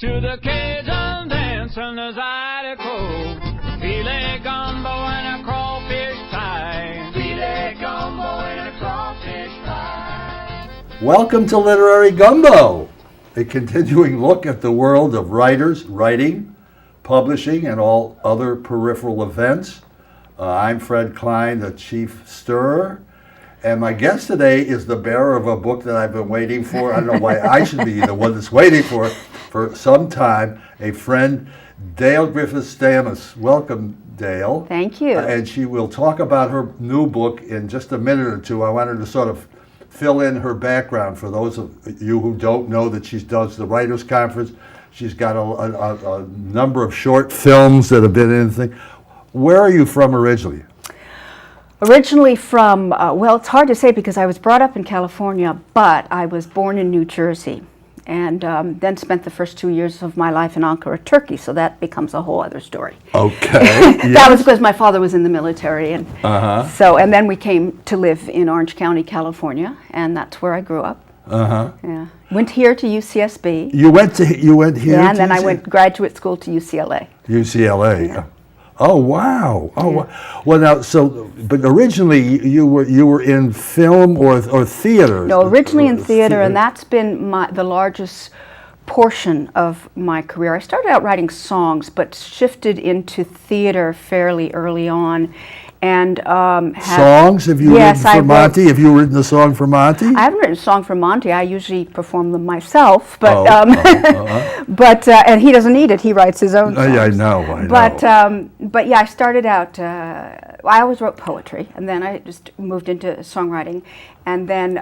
to the Cajun dance and the Zydeco. Filet gumbo and a crawfish pie. Filet gumbo and a crawfish pie. Welcome to Literary Gumbo, a continuing look at the world of writers, writing, publishing, and all other peripheral events. I'm Fred Klein, the chief stirrer, and my guest today is the bearer of a book that I've been waiting for. I don't know why I should be the one that's waiting for some time. A friend, Dale Griffiths Stamos. Welcome, Dale. Thank you. And she will talk about her new book in just a minute or two. I wanted to sort of fill in her background for those of you who don't know that she does the Writers' Conference. She's got a number of short films that have been in the thing. Where are you from originally? Originally from, well, it's hard to say because I was brought up in California, but I was born in New Jersey and then spent the first 2 years of my life in Ankara, Turkey, so that becomes a whole other story. Okay. That was because my father was in the military, and and then we came to live in Orange County, California, and that's where I grew up. Yeah. Went here to UCSB. You went here? Yeah, and then I went graduate school to UCLA. UCLA. Yeah. Oh wow! Oh, yeah. wow. Well, now, but originally you were in film or theater. No, originally in theater, and that's been the largest portion of my career. I started out writing songs, but shifted into theater fairly early on. And songs? Have you written for Monty? Have you written a song for Monty? I haven't written a song for Monty. I usually perform them myself, but and he doesn't need it. He writes his own songs. Yeah, I know. But yeah, I started out. I always wrote poetry, and then I just moved into songwriting, and then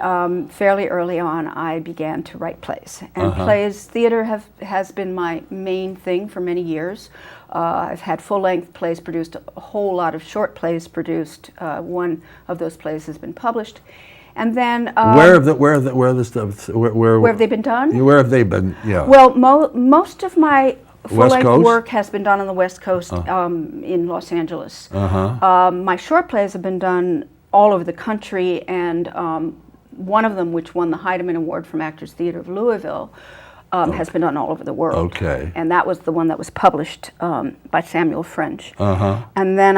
fairly early on, I began to write plays. And theater has been my main thing for many years. I've had full-length plays produced, a whole lot of short plays produced. One of those plays has been published, and then where have they been done? Where have they been? Yeah. Well, most of my full-length work has been done on the West Coast, in Los Angeles. My short plays have been done all over the country, and one of them, which won the Heidemann Award from Actors Theater of Louisville, has been done all over the world. Okay. And that was the one that was published by Samuel French. And then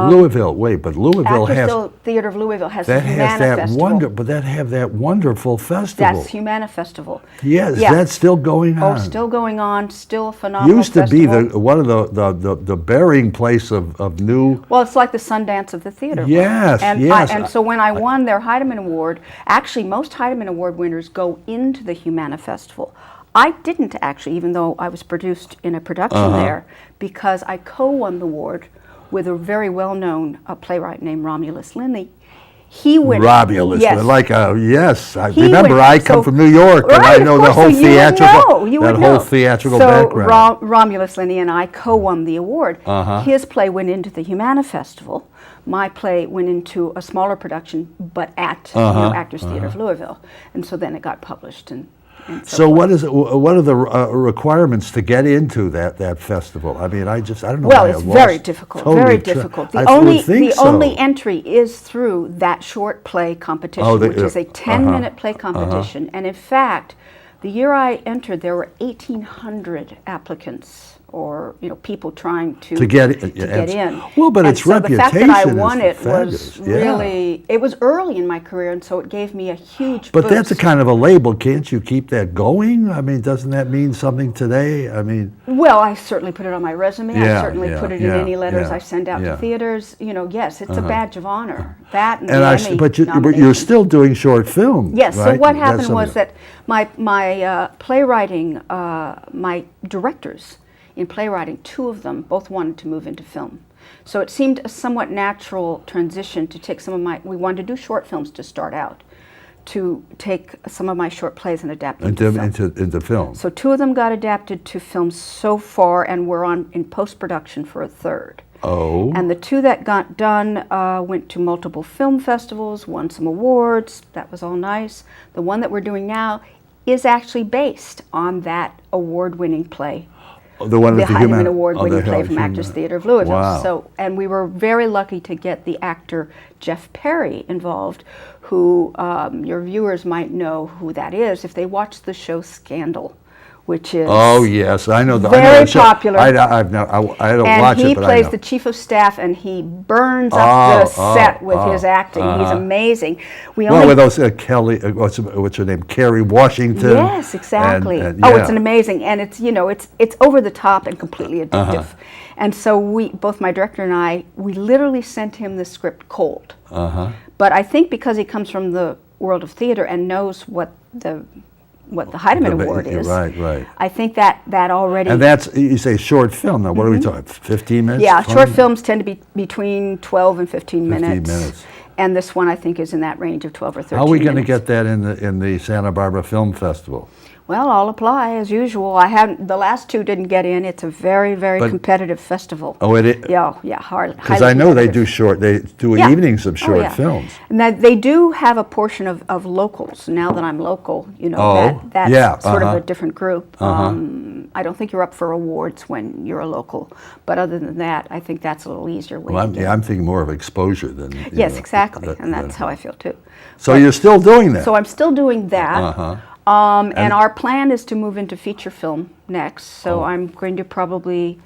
Louisville. Wait, but Louisville Actors Theater of Louisville has the Humana Festival. But that have that wonderful festival. That's Humana Festival. Yes, yeah. That's still going on. Oh, still going on. Still a phenomenal Used to festival. be one of the burying place of new. Well, it's like the Sundance of the theater. Yes, yes. And so when I won their Heidemann Award, actually most Heidemann Award winners go into the Humana Festival. I didn't actually, even though I was produced in a production there, because I co-won the award with a very well-known playwright named Romulus Linley. He went. Romulus, yes. Yes. I remember. I come from New York, and I know the whole theatrical background. Romulus Linley and I co-won the award. His play went into the Humana Festival. My play went into a smaller production, but at Actors Theater of Louisville, and so then it got published and. So what are the requirements to get into that festival? I mean, I don't know. Well, it's very difficult. Very difficult. The only entry is through that short play competition, which is a 10-minute play competition. And in fact, the year I entered, there were 1,800 applicants, or people trying to get in. Well, but its reputation. The fact that I won it fabulous. Was really. It was early in my career, and so it gave me a huge. But boost. that's a kind of a label. Can't you keep that going? I mean, doesn't that mean something today? I mean. Well, I certainly put it on my resume. I certainly put it in any letters I send out to theaters. Yes, it's a badge of honor. That and the Emmy but you're still doing short film. Yes. Right? So what happened was that my playwriting, my directors in playwriting, two of them both wanted to move into film. So it seemed a somewhat natural transition to take we wanted to do short films to start out, to take some of my short plays and adapt them into film. So two of them got adapted to film so far, and we're in post-production for a third. Oh. And the two that got done went to multiple film festivals, won some awards. That was all nice. The one that we're doing now is actually based on that award-winning play. The one with the Heidemann Award-winning play from Actors Theater of Louisville. Wow. So, and we were very lucky to get the actor Jeff Perry involved, who your viewers might know who that is if they watched the show Scandal, which is Oh yes, I know. very popular. I don't and watch he it, but I plays know. the chief of staff, and he burns up the set with his acting. He's amazing. Well, with those Kelly, what's her name, Kerry Washington. Yes, exactly. And, it's an amazing, and it's it's over the top and completely addictive. And so both my director and I, we literally sent him the script cold. But I think because he comes from the world of theater and knows what the Heidemann Award is. Right. I think that already. And that's, you say short film. Now, what are we talking? 15 minutes? Yeah, 20? short films tend to be between 12 and 15 minutes. 15 minutes. And this one, I think, is in that range of 12 or 13 How are we going to minutes. get that in the Santa Barbara Film Festival? Well, I'll apply as usual. The last two didn't get in. It's a very, very competitive festival. Oh, it is? Yeah, hard. Because I know they do evenings of short films. And they do have a portion of locals. Now that I'm local, that's sort of a different group. I don't think you're up for awards when you're a local. But other than that, I think that's a little easier way to get. I'm thinking more of exposure than. Yes, exactly. And that's how I feel too. So you're still doing that? So I'm still doing that. And our plan is to move into feature film next. So I'm going to probably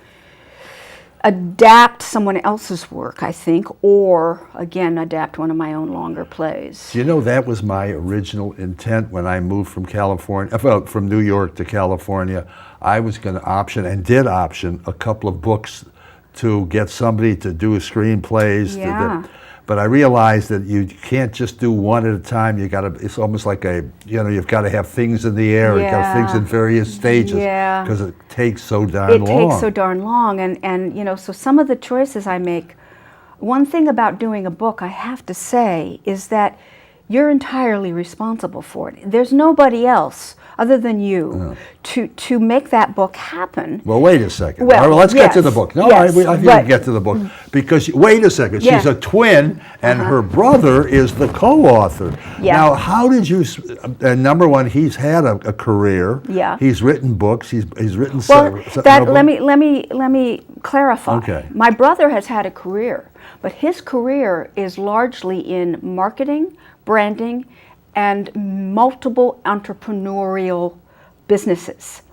adapt someone else's work, I think, or again adapt one of my own longer plays. You know, that was my original intent when I moved from from New York to California. I was going to option a couple of books to get somebody to do screenplays. Yeah. But I realized that you can't just do one at a time. It's almost like you've got to have things in the air. You've got to have things in various stages. Yeah. Because it takes so darn long. It takes so darn long. And so some of the choices I make, one thing about doing a book, I have to say, is that you're entirely responsible for it. There's nobody else other than you to make that book happen. Well, wait a second. Well, all right, let's get to the book. No, yes, I think we can get to the book. Because, wait a second, she's a twin, and her brother is the co-author. Yeah. Now, how did you, number one, he's had a career. Yeah. He's written books. He's written let me clarify. Okay. My brother has had a career, but his career is largely in marketing, branding, and multiple entrepreneurial businesses.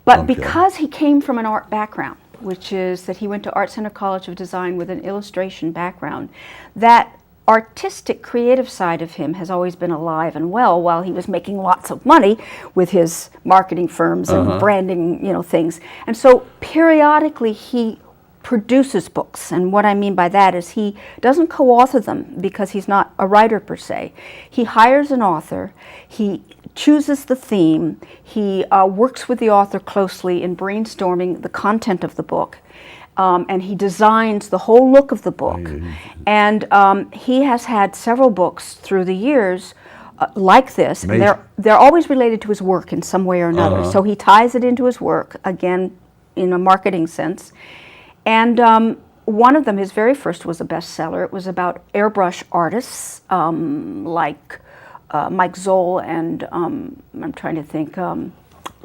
But because he came from an art background, which is that he went to Art Center College of Design with an illustration background, that artistic, creative side of him has always been alive and well while he was making lots of money with his marketing firms and branding, things. And so periodically he produces books, and what I mean by that is he doesn't co-author them because he's not a writer per se. He hires an author, he chooses the theme, he works with the author closely in brainstorming the content of the book, and he designs the whole look of the book. And he has had several books through the years like this, and they're always related to his work in some way or another. So he ties it into his work, again, in a marketing sense. And one of them, his very first, was a bestseller. It was about airbrush artists like Mike Zoll and I'm trying to think,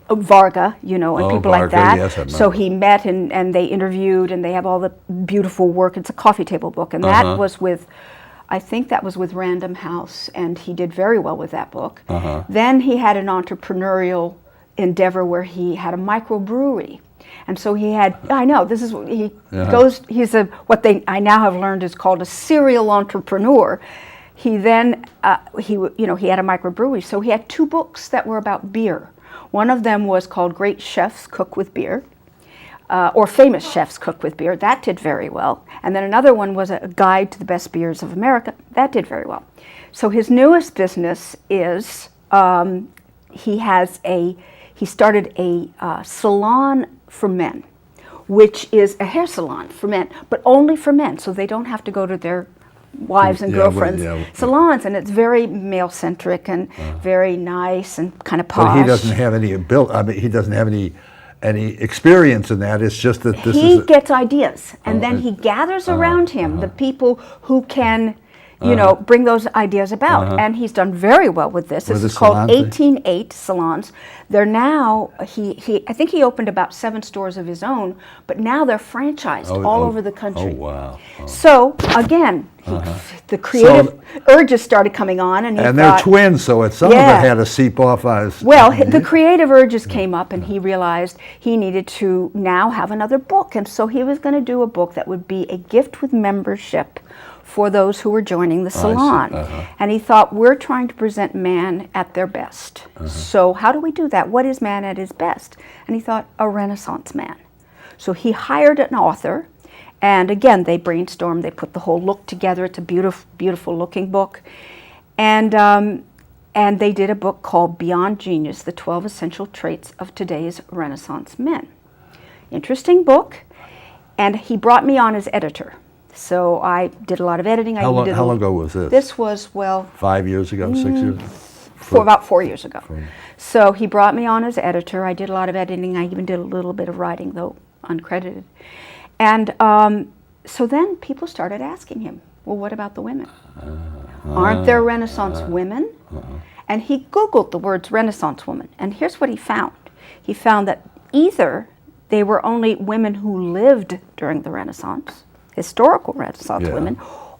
Varga, and people like that. Yes, so he met and they interviewed, and they have all the beautiful work. It's a coffee table book, and that was with, I think that was with Random House, and he did very well with that book. Then he had an entrepreneurial endeavor where he had a microbrewery. And so he had, I know, this is, he goes, he's I now have learned is called a serial entrepreneur. He then, he had a microbrewery. So he had two books that were about beer. One of them was called Great Chefs Cook with Beer, or Famous Chefs Cook with Beer. That did very well. And then another one was a guide to the best beers of America. That did very well. So his newest business is, he started a salon for men, which is a hair salon for men, but only for men, so they don't have to go to their wives and girlfriends' salons, and it's very male-centric and very nice and kind of posh. But he doesn't have he doesn't have any experience in that. It's just that he gets ideas, and then he gathers around him the people who can bring those ideas about. And he's done very well with this. This is called 18-8 salons. They're now, I think he opened about 7 stores of his own, but now they're franchised all over the country. Oh, wow. Oh. So, again, the creative urges started coming on. And they're twins, so some of it had to seep off us. Well, the creative urges came up, and he realized he needed to now have another book. And so he was going to do a book that would be a gift with membership for those who were joining the salon. And he thought, we're trying to present man at their best. So how do we do that? What is man at his best? And he thought, a Renaissance man. So he hired an author, and again, they brainstormed, they put the whole look together. It's a beautiful, beautiful looking book. And they did a book called Beyond Genius, The 12 Essential Traits of Today's Renaissance Men. Interesting book. And he brought me on as editor. So I did a lot of editing. How long ago was this? This was, 5 years ago, 6 years? About 4 years ago. So he brought me on as editor. I did a lot of editing. I even did a little bit of writing, though uncredited. And so then people started asking him, well, what about the women? Aren't there Renaissance women? And he Googled the words Renaissance woman. And here's what he found. He found that either they were only women who lived during the Renaissance, historical Renaissance women,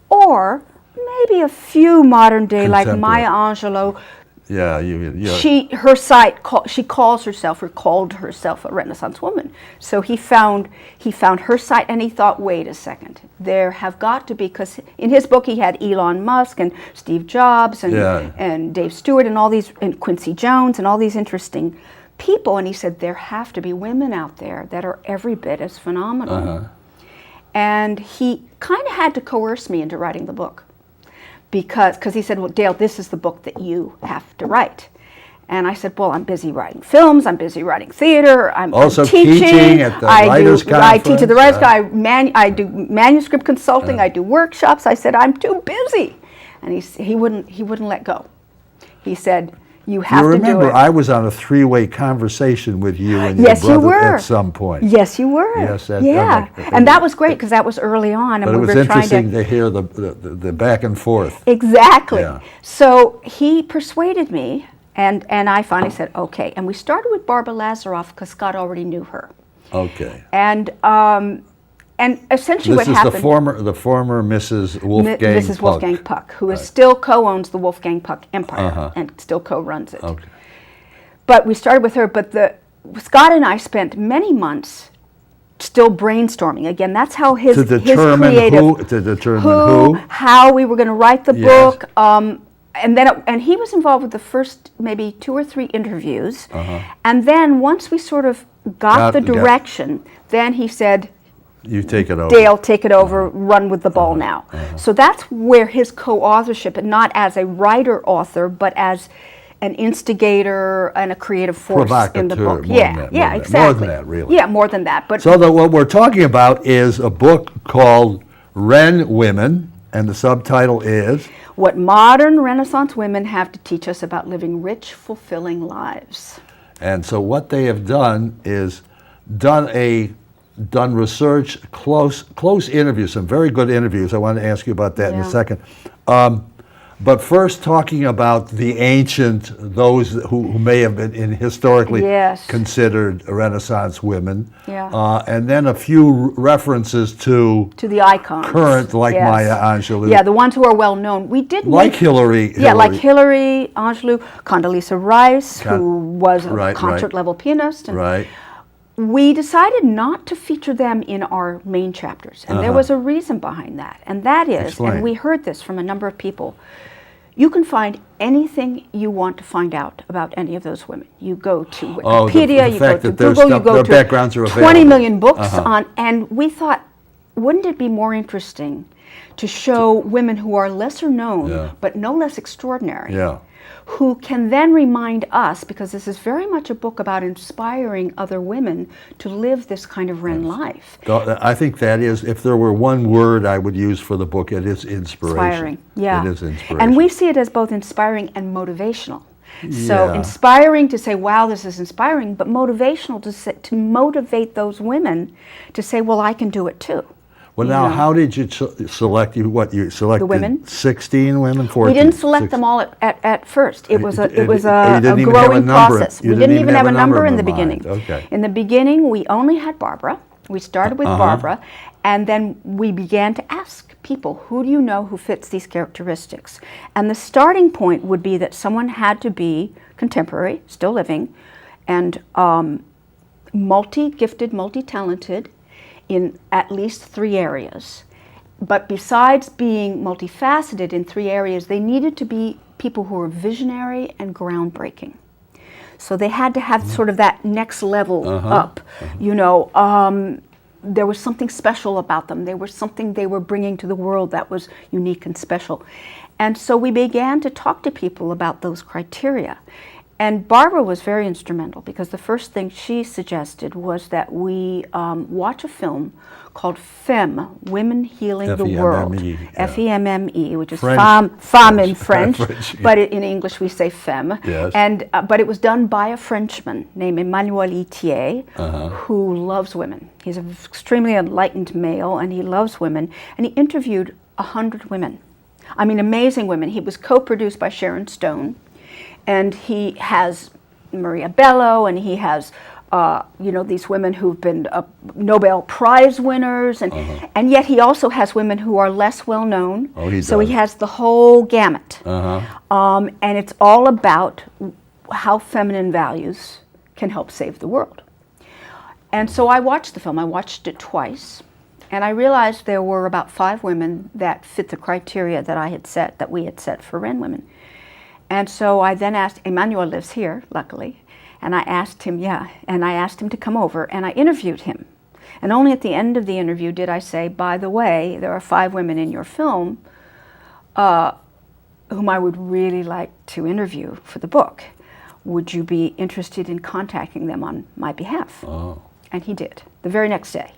or maybe a few modern day like Maya Angelou. She calls herself or called herself a Renaissance woman. So he found her site, and he thought, wait a second, there have got to be, because in his book he had Elon Musk and Steve Jobs and Dave Stewart and all these, and Quincy Jones and all these interesting people, and he said there have to be women out there that are every bit as phenomenal. And he kind of had to coerce me into writing the book because he said, well, Dale, this is the book that you have to write. And I said, well, I'm busy writing films, I'm busy writing theater, I'm also teaching at the writers' conference. I teach at the writers' I do manuscript consulting, I do workshops. I said, I'm too busy. And he wouldn't let go. He said, you have to do it. Remember, I was on a 3-way conversation with you and your brother at some point. Yes, you were. Yes, and that was great because that was early on, and but we were trying to. It was interesting to hear the back and forth. Exactly. Yeah. So he persuaded me, and I finally said okay. And we started with Barbara Lazaroff because Scott already knew her. Okay. And essentially what happened... This is the former Mrs. Wolfgang Mrs. Wolfgang Puck, who is still co-owns the Wolfgang Puck empire and still co-runs it. Okay. But we started with her, but Scott and I spent many months still brainstorming. Again, that's how his creative... how we were going to write the book. And he was involved with the first maybe 2 or 3 interviews. And then once we sort of got the direction, then he said... You take it over. Dale, take it over, run with the ball now. So that's where his co-authorship, and not as a writer-author, but as an instigator and a creative force in the book. Exactly. More than that, really. Yeah, more than that. But so what we're talking about is a book called Ren Women, and the subtitle is? What Modern Renaissance Women Have to Teach Us About Living Rich, Fulfilling Lives. And so what they have done is done research, close interviews, some very good interviews. I want to ask you about that in a second. But first, talking about the ancient, those who may have been historically considered Renaissance women, and then a few references to the icons, current, like Maya Angelou. Yeah, the ones who are well known. We did like Hillary. Yeah, like Hillary, Angelou, Condoleezza Rice, who was a concert level pianist. And we decided not to feature them in our main chapters, and there was a reason behind that, and that is, and we heard this from a number of people, you can find anything you want to find out about any of those women. You go to Wikipedia, you go to Google, you go to 20 million books on, and we thought, wouldn't it be more interesting to show women who are lesser known, but no less extraordinary, who can then remind us, because this is very much a book about inspiring other women to live this kind of Ren life. I think that is, if there were one word I would use for the book, it is inspiration. It is inspiration. And we see it as both inspiring and motivational. So inspiring to say, wow, this is inspiring, but motivational to motivate those women to say, well, I can do it too. Well, now, how did you select? You selected The women? 16 women, 14? We didn't select them all at first. It was a didn't even have a growing number. process. You We didn't didn't even have a number in the mind. beginning. Okay. In the beginning, we only had Barbara. We started with Barbara, and then we began to ask people, who do you know who fits these characteristics? And the starting point would be that someone had to be contemporary, still living, and multi-gifted, multi-talented in at least 3 areas. But besides being multifaceted in 3 areas, they needed to be people who were visionary and groundbreaking. So they had to have sort of that next level up. You know, there was something special about them. There was something they were bringing to the world that was unique and special. And so we began to talk to people about those criteria. And Barbara was very instrumental, because the first thing she suggested was that we watch a film called Femme, Women Healing the World. F-E-M-M-E, which is femme in French, but in English we say femme. Yes. And, but it was done by a Frenchman named Emmanuel Itier, who loves women. He's an extremely enlightened male, and he loves women. And he interviewed 100 women. I mean, amazing women. He was co-produced by Sharon Stone. And he has Maria Bello, and he has, you know, these women who've been Nobel Prize winners, and yet he also has women who are less well known. Oh, he so does. he has the whole gamut. And it's all about how feminine values can help save the world. And so I watched the film. I watched it twice, and I realized there were about 5 women that fit the criteria that we had set for Ren Women. And so I then asked, Emmanuel lives here, luckily, and I asked him, to come over, and I interviewed him. And only at the end of the interview did I say, by the way, there are 5 women in your film whom I would really like to interview for the book. Would you be interested in contacting them on my behalf? Oh. And he did, the very next day.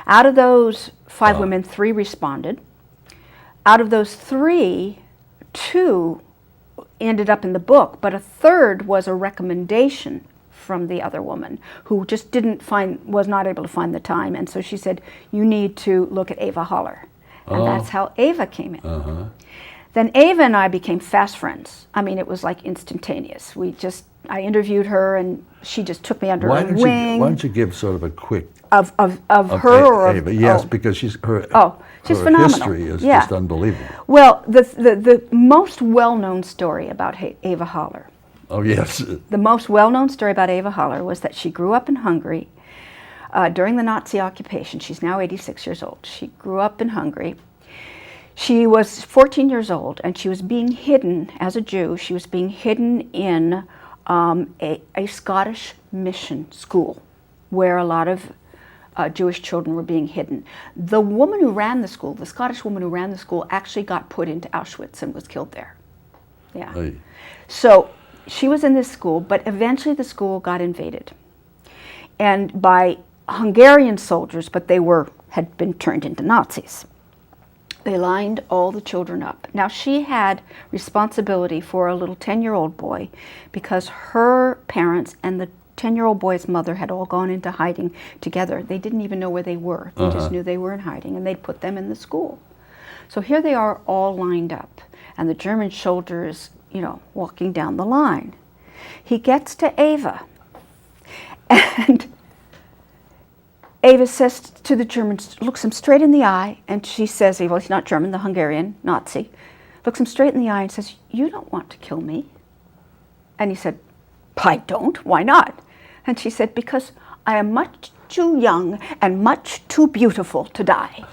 Out of those 5 women, 3 responded. Out of those 3, 2 ended up in the book, but a 3rd was a recommendation from the other woman who just was not able to find the time. And so she said, you need to look at Ava Haller. And that's how Ava came in. Then Ava and I became fast friends. I mean, it was like instantaneous. I interviewed her, and she just took me under her wing. Why don't you give sort of a quick of her or Ava? Yes, because she's phenomenal. History is just unbelievable. Well, the most well-known story about Ava Haller. Oh yes. The most well-known story about Ava Haller was that she grew up in Hungary during the Nazi occupation. She's now 86 years old. She grew up in Hungary. She was 14 years old, and she was being hidden as a Jew. She was being hidden in a Scottish mission school where a lot of Jewish children were being hidden. The woman who ran the school, the Scottish woman who ran the school, actually got put into Auschwitz and was killed there. Yeah. Hey. So she was in this school, but eventually the school got invaded, and by Hungarian soldiers, but they had been turned into Nazis. They lined all the children up. Now, she had responsibility for a little 10-year-old boy because her parents and the 10-year-old boy's mother had all gone into hiding together. They didn't even know where they were. They just knew they were in hiding, and they'd put them in the school. So here they are all lined up, and the German soldier is, walking down the line. He gets to Ava, and Ava says to the Germans, looks him straight in the eye, and she says, well, he's not German, the Hungarian Nazi, looks him straight in the eye and says, you don't want to kill me. And he said, I don't, why not? And she said, because I am much too young and much too beautiful to die.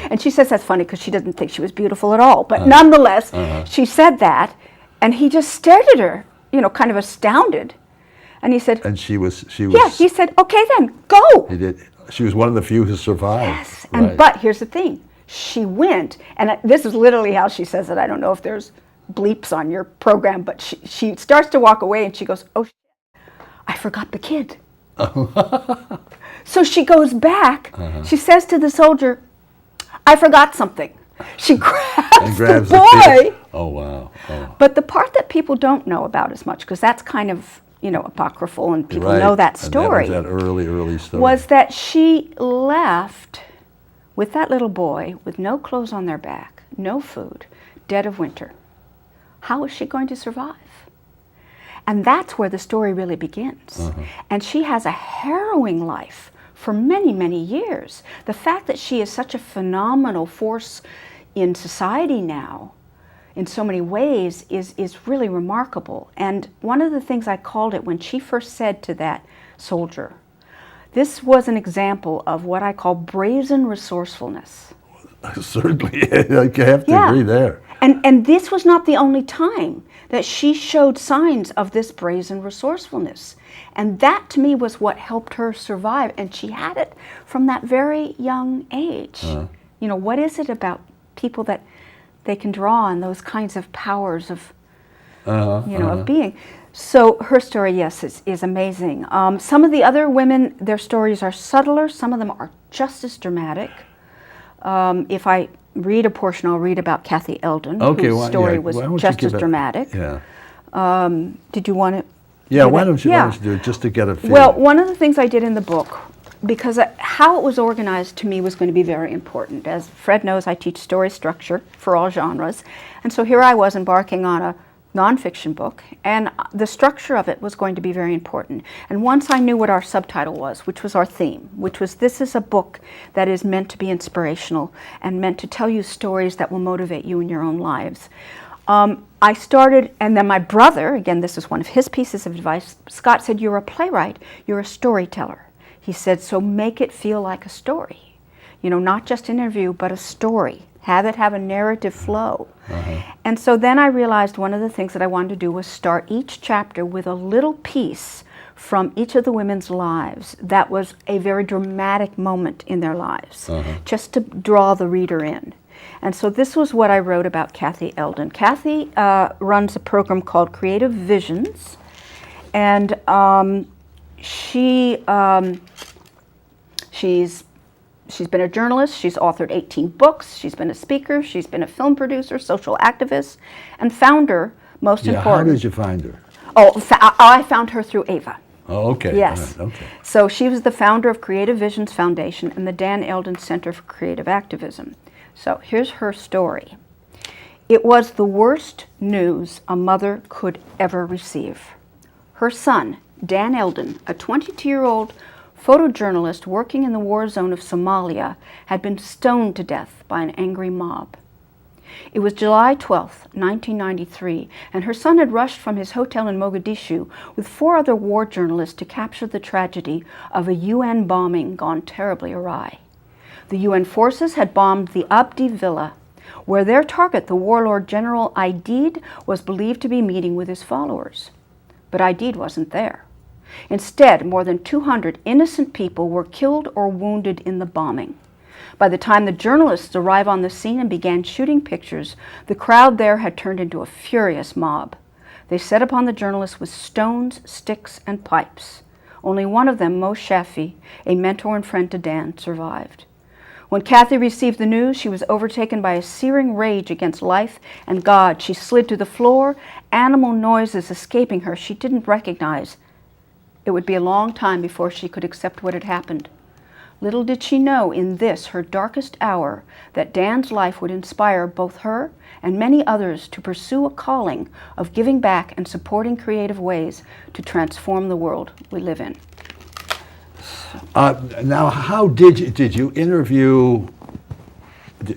And she says that's funny because she doesn't think she was beautiful at all, but nonetheless, she said that, and he just stared at her, kind of astounded. And he said, and she was. Yeah, he said, okay then, go. He did. She was one of the few who survived. Yes, but here's the thing. She went, and this is literally how she says it. I don't know if there's bleeps on your program, but she starts to walk away, and she goes, oh, I forgot the kid. So she goes back. She says to the soldier, I forgot something. She grabs the boy. Oh, wow. Oh. But the part that people don't know about as much, because that's kind of, apocryphal and people know that story. And that was that early story. Was that she left with that little boy with no clothes on their back, no food, dead of winter. How is she going to survive? And that's where the story really begins. And she has a harrowing life for many, many years. The fact that she is such a phenomenal force in society now, in so many ways, is really remarkable. And one of the things I called it when she first said to that soldier, this was an example of what I call brazen resourcefulness. Certainly, I have to agree there. And this was not the only time that she showed signs of this brazen resourcefulness. And that, to me, was what helped her survive. And she had it from that very young age. You know, what is it about people that they can draw on those kinds of powers of, of being? So her story, yes, is amazing. Some of the other women, their stories are subtler. Some of them are just as dramatic. If I read a portion, I'll read about Kathy Eldon, whose story was just as dramatic. Did you want to? Yeah, why don't you do it just to get a feel? Well, one of the things I did in the book, because how it was organized to me was going to be very important. As Fred knows, I teach story structure for all genres. And so here I was embarking on a nonfiction book, and the structure of it was going to be very important. And once I knew what our subtitle was, which was our theme, which was this is a book that is meant to be inspirational and meant to tell you stories that will motivate you in your own lives. I started, and then my brother, again, this is one of his pieces of advice, Scott said, you're a playwright, you're a storyteller. He said, so make it feel like a story. You know, not just an interview, but a story. Have it have a narrative flow. And so then I realized one of the things that I wanted to do was start each chapter with a little piece from each of the women's lives that was a very dramatic moment in their lives, just to draw the reader in. And so this was what I wrote about Kathy Eldon. Kathy runs a program called Creative Visions, and she's been a journalist, she's authored 18 books, she's been a speaker, she's been a film producer, social activist, and founder, most important. How did you find her? I found her through Ava. Oh, okay. Yes. Okay. So she was the founder of Creative Visions Foundation and the Dan Eldon Center for Creative Activism. So here's her story. It was the worst news a mother could ever receive. Her son, Dan Eldon, a 22-year-old photojournalist working in the war zone of Somalia, had been stoned to death by an angry mob. It was July 12th, 1993, and her son had rushed from his hotel in Mogadishu with 4 other war journalists to capture the tragedy of a UN bombing gone terribly awry. The UN forces had bombed the Abdi Villa, where their target, the warlord General Aidid, was believed to be meeting with his followers. But Aidid wasn't there. Instead, more than 200 innocent people were killed or wounded in the bombing. By the time the journalists arrived on the scene and began shooting pictures, the crowd there had turned into a furious mob. They set upon the journalists with stones, sticks, and pipes. Only one of them, Mo Shafi, a mentor and friend to Dan, survived. When Kathy received the news, she was overtaken by a searing rage against life and God. She slid to the floor, animal noises escaping her she didn't recognize. It would be a long time before she could accept what had happened. Little did she know in this, her darkest hour, that Dan's life would inspire both her and many others to pursue a calling of giving back and supporting creative ways to transform the world we live in. Now, how did you interview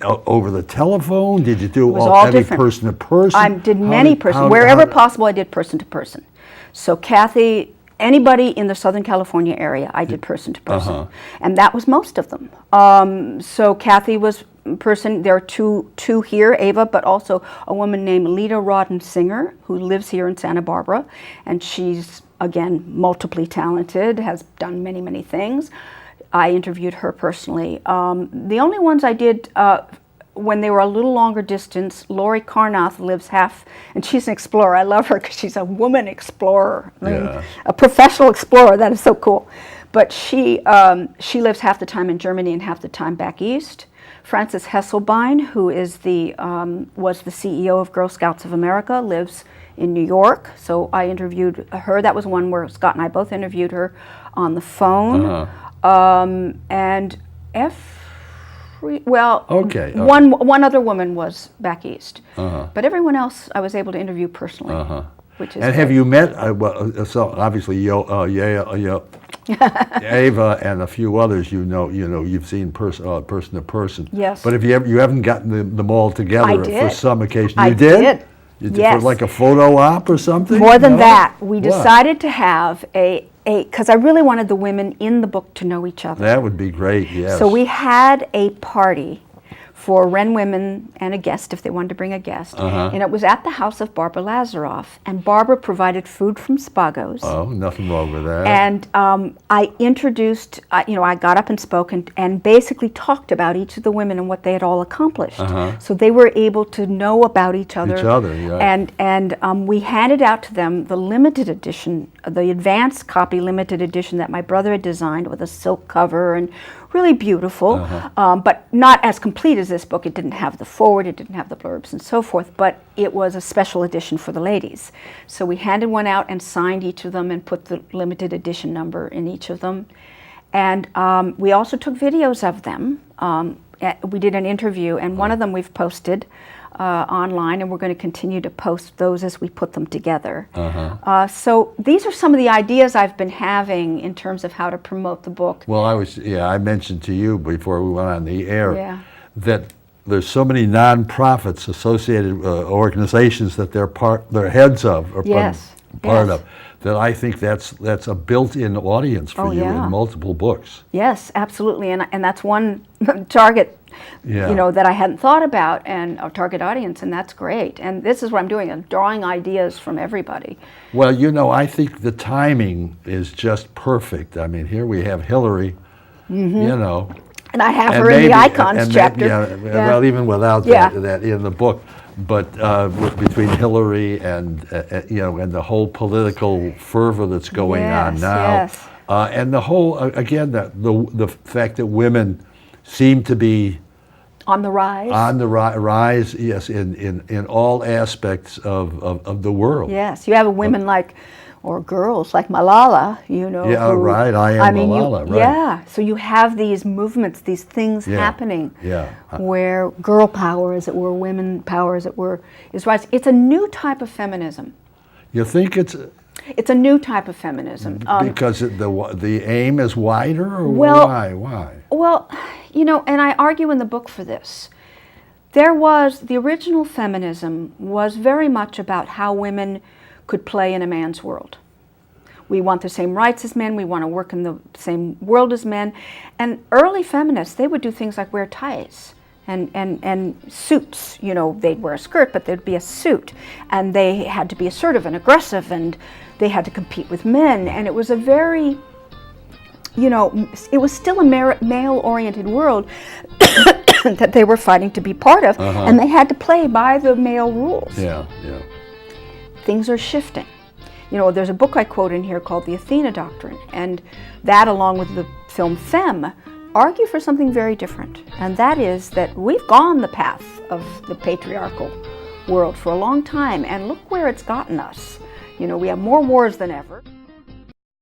over the telephone? Did you do every person to person? I did many person. Wherever possible, I did person to person. So Kathy, anybody in the Southern California area, I did person to person, and that was most of them. So Kathy was person. There are two here, Ava, but also a woman named Lita Rodden Singer who lives here in Santa Barbara, and she's again multiply talented, has done many, many things. I interviewed her personally. The only ones I did when they were a little longer distance, Lori Carnath lives half, and she's an explorer. I love her because she's a woman explorer. I mean, a professional explorer. That is so cool. But she lives half the time in Germany and half the time back east. Frances Hesselbein, who is was the CEO of Girl Scouts of America, lives in New York. So I interviewed her. That was one where Scott and I both interviewed her on the phone. And Well, Okay. one other woman was back east, Uh-huh. but everyone else I was able to interview personally, which is And have great. you met, so obviously, Ava and a few others, you've seen person to person. Yes. But you haven't gotten them all together I for did. some occasion. I You did? did. You did Yes. For like a photo op or something? More than No? that, we What? decided to have because I really wanted the women in the book to know each other. That would be great, yes. So we had a party for Wren women and a guest, if they wanted to bring a guest. And it was at the house of Barbara Lazaroff. And Barbara provided food from Spago's. Oh, nothing wrong with that. And I introduced, I got up and spoke and basically talked about each of the women and what they had all accomplished. So they were able to know about each other. Yeah. And we handed out to them the limited edition, the advanced copy limited edition that my brother had designed with a silk cover and really beautiful, but not as complete as this book. It didn't have the forward, it didn't have the blurbs and so forth, but it was a special edition for the ladies. So we handed one out and signed each of them and put the limited edition number in each of them. And we also took videos of them. We did an interview, and one of them we've posted online, and we're going to continue to post those as we put them together. So these are some of the ideas I've been having in terms of how to promote the book. Well, I mentioned to you before we went on the air that there's so many nonprofits associated organizations that they're heads of or part of, that I think that's a built-in audience for you in multiple books. Yes, absolutely, and that's one target, that I hadn't thought about, and a target audience, and that's great. And this is what I'm doing, I'm drawing ideas from everybody. Well, I think the timing is just perfect. I mean, here we have Hillary, And I have her in the icons chapter. Well, even without that in the book. But between Hillary and and the whole political fervor that's going on now, and the whole again the fact that women seem to be on the rise. On the rise, yes, in all aspects of the world. Yes, you have women or girls like Malala, Yeah, right. I am Malala, right. Yeah, so you have these movements, these things happening where girl power, as it were, women power, as it were, is rising. It's a new type of feminism. You think it's a new type of feminism. Because the aim is wider, or why? Well, and I argue in the book for this. The original feminism was very much about how women could play in a man's world. We want the same rights as men, we want to work in the same world as men. And early feminists, they would do things like wear ties and suits. They'd wear a skirt, but there'd be a suit. And they had to be assertive and aggressive, and they had to compete with men. And it was a very, it was still a male-oriented world that they were fighting to be part of, and they had to play by the male rules. Yeah. Things are shifting. There's a book I quote in here called The Athena Doctrine, and that, along with the film Femme, argue for something very different, and that is that we've gone the path of the patriarchal world for a long time, and look where it's gotten us. We have more wars than ever.